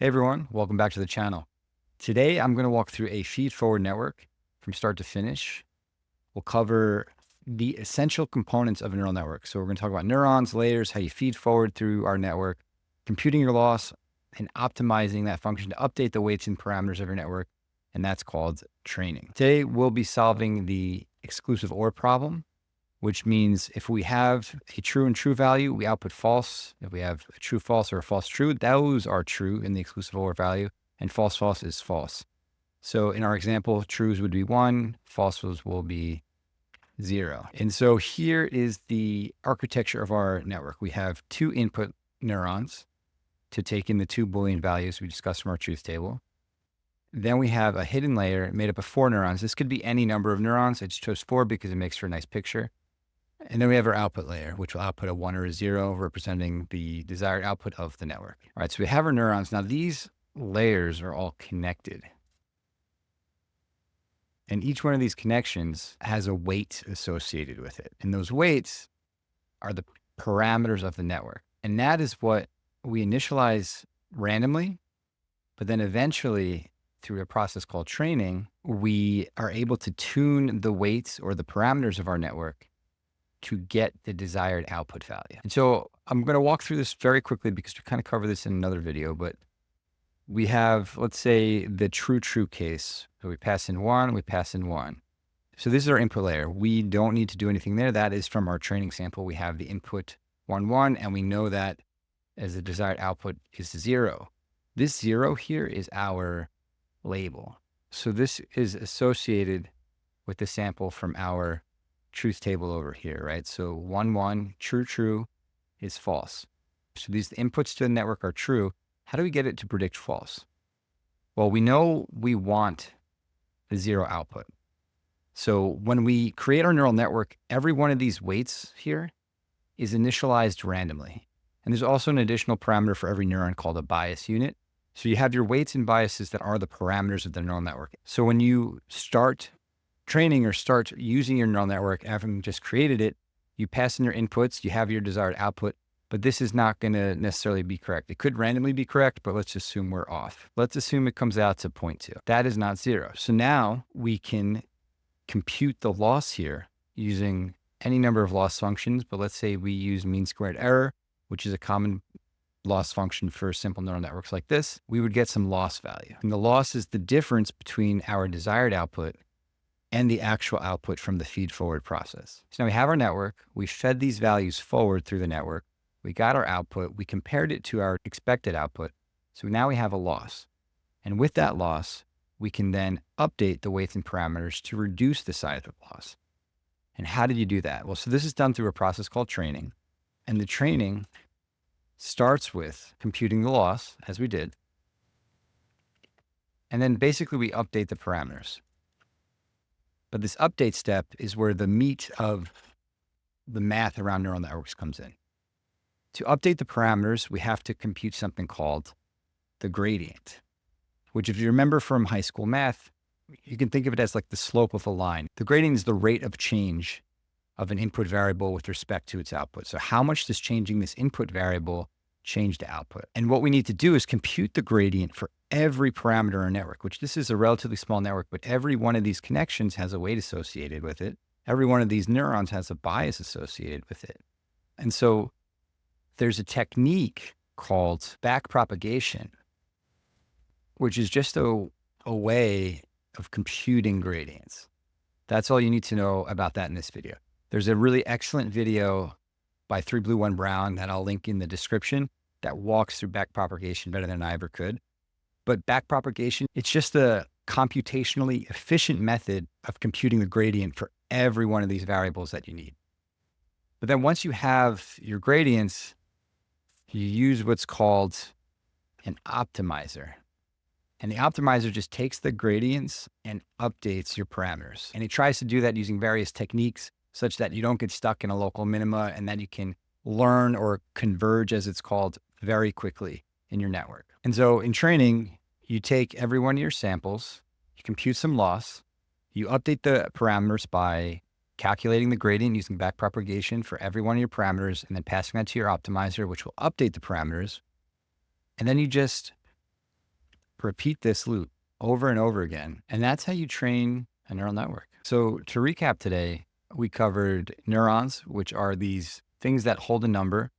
Hey everyone, welcome back to the channel. Today I'm going to walk through a feed-forward network from start to finish. We'll cover the essential components of a neural network. So we're going to talk about neurons, layers, how you feed forward through our network, computing your loss, and optimizing that function to update the weights and parameters of your network, and that's called training. Today we'll be solving the exclusive OR problem, which means if we have a true and true value, we output false. If we have a true false or a false true, those are true in the exclusive OR value, and false false is false. So in our example, trues would be 1, falses will be 0. And so here is the architecture of our network. We have 2 input neurons to take in the 2 Boolean values we discussed from our truth table. Then we have a hidden layer made up of 4 neurons. This could be any number of neurons. I just chose 4 because it makes for a nice picture. And then we have our output layer, which will output a 1 or a 0, representing the desired output of the network. All right, so we have our neurons. Now, these layers are all connected. And each one of these connections has a weight associated with it. And those weights are the parameters of the network. And that is what we initialize randomly, but then eventually, through a process called training, we are able to tune the weights or the parameters of our network to get the desired output value. And so I'm going to walk through this very quickly because we kind of cover this in another video, but we have, let's say, the true case. So we pass in 1, we pass in 1. So this is our input layer. We don't need to do anything there. That is from our training sample. We have the input 1, 1, and we know that as the desired output is 0. This 0 here is our label. So this is associated with the sample from our truth table over here, right? So 1, 1, true is false. So these inputs to the network are true. How do we get it to predict false? Well, we know we want the 0 output. So when we create our neural network, every one of these weights here is initialized randomly. And there's also an additional parameter for every neuron called a bias unit. So you have your weights and biases that are the parameters of the neural network. So when you start training or start using your neural network, having just created it, you pass in your inputs, you have your desired output, but this is not going to necessarily be correct. It could randomly be correct, but let's assume we're off. Let's assume it comes out to 0.2. That is not 0. So now we can compute the loss here using any number of loss functions, but let's say we use mean squared error, which is a common loss function for simple neural networks like this. We would get some loss value. And the loss is the difference between our desired output and the actual output from the feed-forward process. So now we have our network. We fed these values forward through the network. We got our output. We compared it to our expected output. So now we have a loss. And with that loss, we can then update the weights and parameters to reduce the size of the loss. And how did you do that? Well, so this is done through a process called training. And the training starts with computing the loss, as we did. And then basically we update the parameters. But this update step is where the meat of the math around neural networks comes in. To update the parameters, we have to compute something called the gradient, which if you remember from high school math, you can think of it as like the slope of a line. The gradient is the rate of change of an input variable with respect to its output. So how much does changing this input variable change the output? And what we need to do is compute the gradient for every parameter in our network, which this is a relatively small network, but every one of these connections has a weight associated with it. Every one of these neurons has a bias associated with it. And so there's a technique called backpropagation, which is just a way of computing gradients. That's all you need to know about that in this video. There's a really excellent video by 3 Blue 1 Brown that I'll link in the description that walks through backpropagation better than I ever could. But backpropagation, it's just a computationally efficient method of computing the gradient for every one of these variables that you need. But then once you have your gradients, you use what's called an optimizer. And the optimizer just takes the gradients and updates your parameters. And it tries to do that using various techniques such that you don't get stuck in a local minima and that you can learn or converge, as it's called, very quickly in your network. And so in training, you take every one of your samples, you compute some loss, you update the parameters by calculating the gradient using backpropagation for every one of your parameters and then passing that to your optimizer, which will update the parameters. And then you just repeat this loop over and over again. And that's how you train a neural network. So to recap today, we covered neurons, which are these things that hold a number.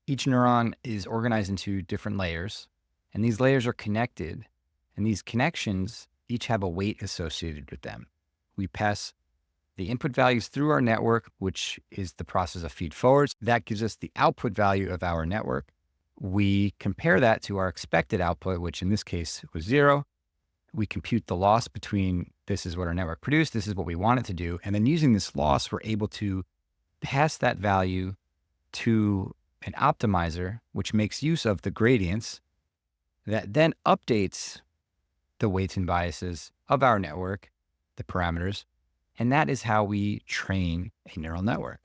Each neuron is organized into different layers, and these layers are connected. And these connections each have a weight associated with them. We pass the input values through our network, which is the process of feedforwards. That gives us the output value of our network. We compare that to our expected output, which in this case was 0. We compute the loss between this is what our network produced, this is what we want it to do. And then using this loss, we're able to pass that value to an optimizer, which makes use of the gradients that then updates the weights and biases of our network, the parameters. And that is how we train a neural network.